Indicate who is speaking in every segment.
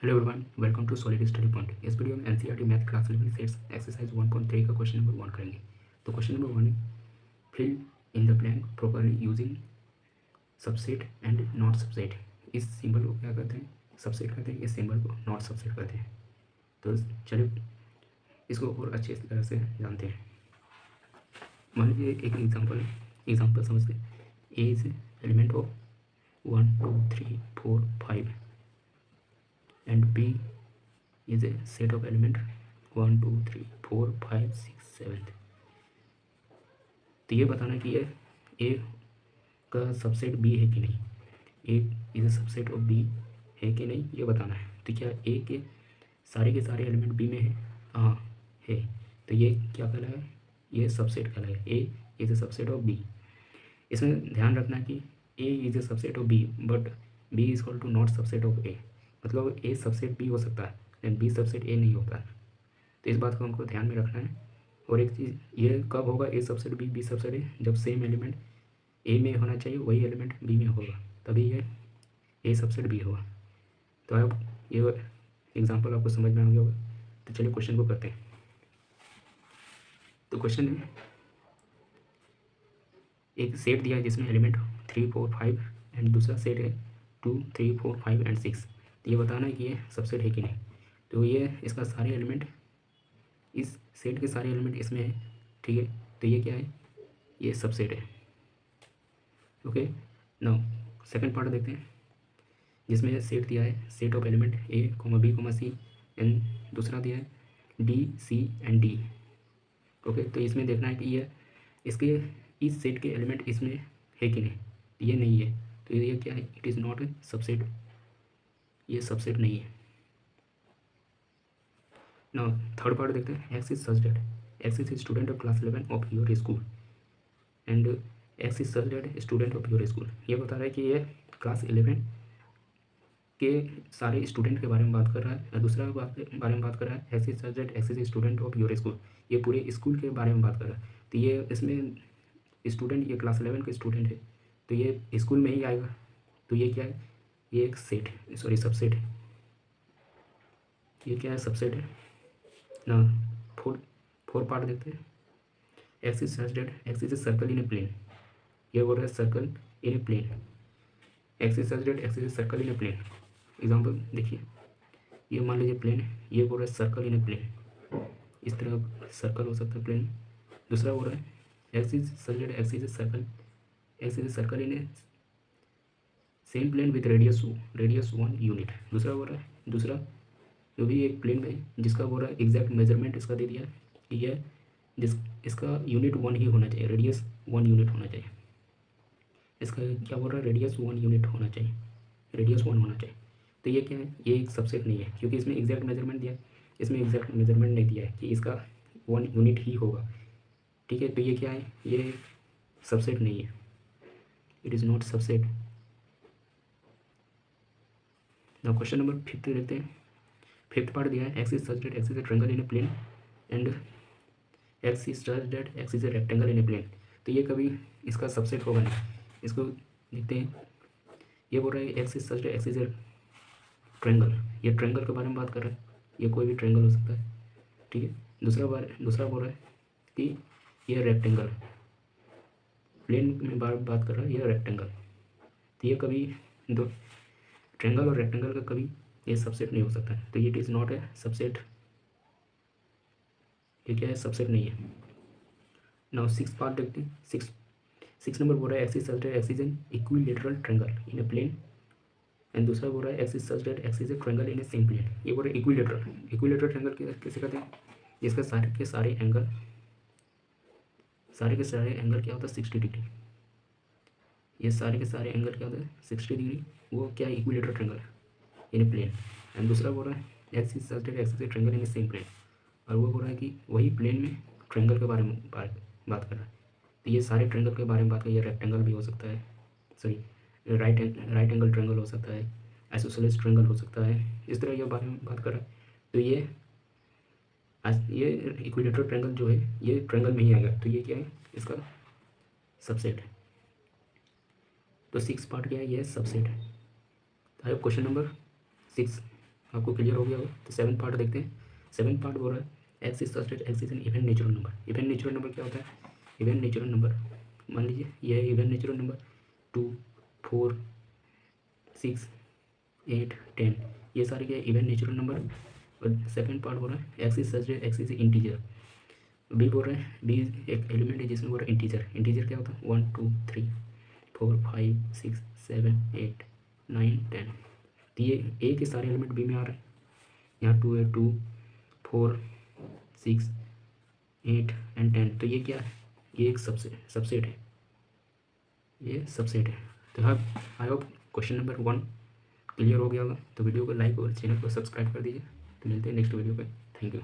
Speaker 1: Hello everyone, welcome to solid study point. इस video में NCERT math class 11 sets exercise 1.3 का question number 1 करेंगे। तो क्वेश्चन नंबर 1 है fill in the blank properly using subset and not subset. इस symbol को क्या कहते हैं? सबसेट कहते हैं। इस सिंबल को नॉट सबसेट कहते हैं। तो चलिए इसको और अच्छे तरह से जानते हैं। मान लीजिए एक एग्जाम्पल समझते हैं। ए is element of 1 2 3 4 5 and B is a set of element 1 2 3 4 5 6 7। तो ये बताना कि ये ए का सबसेट बी है कि नहीं, A is a subset of B है कि नहीं, ये बताना है। तो क्या ए के सारे एलिमेंट बी में है? हाँ है। तो ये क्या कहलाए? ये सबसेट कहलाए। A is a subset of B. इसमें ध्यान रखना कि A is a subset of B but B is equal to not subset of A. मतलब ए सबसेट बी हो सकता है लेकिन बी सबसेट ए नहीं होता है। तो इस बात को हमको ध्यान में रखना है। और एक चीज़, ये कब होगा ए सबसेट बी सबसेट ए? जब सेम एलिमेंट ए में होना चाहिए वही एलिमेंट बी में होगा, तभी ये ए सबसेट बी होगा। तो अब ये एग्जांपल आपको समझ में आ गया होगा। तो चलिए क्वेश्चन को करते हैं। तो क्वेश्चन है, एक सेट दिया है जिसमें एलिमेंट 3 4 5 एंड दूसरा सेट है 2 3 4 5 एंड 6। तो ये बताना है कि ये सबसेट है कि नहीं। तो ये इसका सारे एलिमेंट, इस सेट के सारे एलिमेंट इसमें है, ठीक है। तो ये क्या है? ये सबसेट है। ओके, नाउ सेकंड पार्ट देखते हैं जिसमें सेट दिया है set of element A B C and दूसरा दिया है D C and D. Okay, तो इसमें देखना है कि ये इसके इस सेट के एलिमेंट इसमें है कि नहीं। ये नहीं है तो ये क्या है? It is not a subset, ये सबसेट नहीं है। नाउ थर्ड पार्ट देखते हैं। X is such that X is student of class 11 of your school and X is such that student of your school. ये बता रहा है कि ये क्लास 11 के सारे स्टूडेंट के बारे में बात कर रहा है। और दूसरा बारे में बात कर रहा है X is such that X is student of your school. ये पूरे स्कूल के बारे में बात कर रहा है। तो ये इसमें स्टूडेंट, ये क्लास 11 के स्टूडेंट है तो ये स्कूल में ही आएगा। तो ये क्या है? ये एक सेट है, सॉरी सबसेट है। ये क्या है? सबसेट है ना। फोर पार्ट देखते हैं। X is such that X is a circle in a plane. ये बोल रहा है circle in a plane. X is such that X is a circle in a plane. Example देखिए, ये मान लीजिए प्लेन है, ये बोल रहा है सर्कल इन ए प्लेन। इस तरह सर्कल हो सकता है प्लेन। दूसरा बोल रहा है X is such that X is a circle in a same plane with radius 1 unit. दूसरा बोल रहा है, दूसरा जो भी एक प्लेन में जिसका बोल रहा है एग्जैक्ट मेजरमेंट इसका दे दिया है कि यह इसका यूनिट 1 ही होना चाहिए, रेडियस 1 यूनिट होना चाहिए। इसका क्या बोल रहा है? रेडियस 1 यूनिट होना चाहिए, रेडियस 1 होना चाहिए। तो ये क्या है? ये एक सबसेट नहीं है क्योंकि इसमें एग्जैक्ट मेजरमेंट दिया है, इसमें एग्जैक्ट मेजरमेंट नहीं दिया है कि इसका 1 यूनिट ही होगा, ठीक है। तो ये क्या है? ये सबसेट नहीं है, it is not subset. Now question number 5 देखते हैं। फिफ्थ पार्ट दिया है X is such that X is a triangle in a plane and X is such that X is a rectangle in a plane. तो ये कभी इसका subset होगा नहीं। इसको देखते हैं। ये बोल रहा है X is such that X is a triangle. ये ट्रायंगल के बारे में बात कर रहा है, ये कोई भी ट्रायंगल हो सकता है, ठीक है। दूसरा बोल रहा है कि ये रेक्टेंगल, प्लेन में बात कर रहा है, ये रेक्टेंगल। तो ये कभी दो ट्रायंगल और रेक्टेंगल का कभी ये सबसेट नहीं हो सकता है। तो it is not a subset, ये क्या है? सबसेट नहीं है। नाउ 6 पार्ट देखते हैं। 6 नंबर बोल रहा है X is such that X is an equilateral triangle in a plane and दूसरा बोल रहा है X is such that X is a triangle in a same plane. ये बोल रहा है इक्विलेटरल ट्रायंगल कैसे कहते हैं? जिसका सारे के सारे एंगल क्या होता है? 60 डिग्री। ये सारे के सारे एंगल क्या होता है? 60 डिग्री। वो क्या है? Equilateral triangle in a plane. And दूसरा बोल रहा है X is such that X is a triangle in a same plane, और वो बोल रहा है कि वही प्लेन में ट्रायंगल के बारे में बात कर रहा है। तो ये सारे ट्रायंगल के बारे में बात कर, ये रेक्टेंगल भी हो सकता है, सॉरी राइट एंगल ट्रायंगल हो सकता है, आइसोसेलेस ट्रायंगल हो सकता है, इस तरह ये बारे में बात कर रहा है। तो ये इक्विलेटरल ट्रायंगल जो है ये ट्रायंगल में ही आएगा। तो ये क्या है? इसका सबसेट है। तो 6 पार्ट क्या है? ये सबसेट है। तो क्वेश्चन नंबर 6 आपको क्लियर हो गया होगा। तो 7 पार्ट देखते हैं। 7 पार्ट बोल रहा है X is substrate X is N even natural number. Even natural number क्या होता है? इवन नेचुरल नंबर मान लीजिए यह है इवन नेचुरल नंबर 2 4 6 8 10, ये सारे क्या इवन नेचुरल नंबर। और सेकंड पार्ट बोल रहा है X is substrate X is integer. B बोल रहे हैं बी एक एलिमेंट है जिसमें बोल रहा है इंटीजर। इंटीजर क्या होता है? 1 2 3 4 5 6 7 8 9 10। तो ये ए के सारे एलिमेंट बी में आ रहे हैं। यहाँ 2 है 2 4 6 8 एंड 10। तो ये क्या है? ये एक सबसेट है, ये सबसेट है। तो I hope question number 1 clear हो गया होगा। तो वीडियो को लाइक और चैनल को सब्सक्राइब कर दीजिए। तो मिलते हैं नेक्स्ट वीडियो पे। Thank you.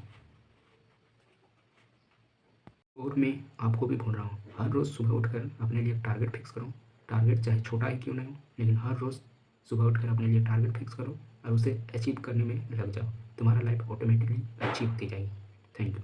Speaker 1: और मैं आपको भी बोल रहा हूँ हर रोज़ सुबह उठकर अपने लिए टारगेट फिक्स करो। टारगेट चाहे छोटा ही क्यों ना हो, लेकिन हर रोज़ सुबह उठकर अपने लिए टारगेट फिक्स करो और उसे अचीव करने में लग जाओ। तुम्हारा लाइफ ऑटोमेटिकली अच्छी होती जाएगी। Thank you.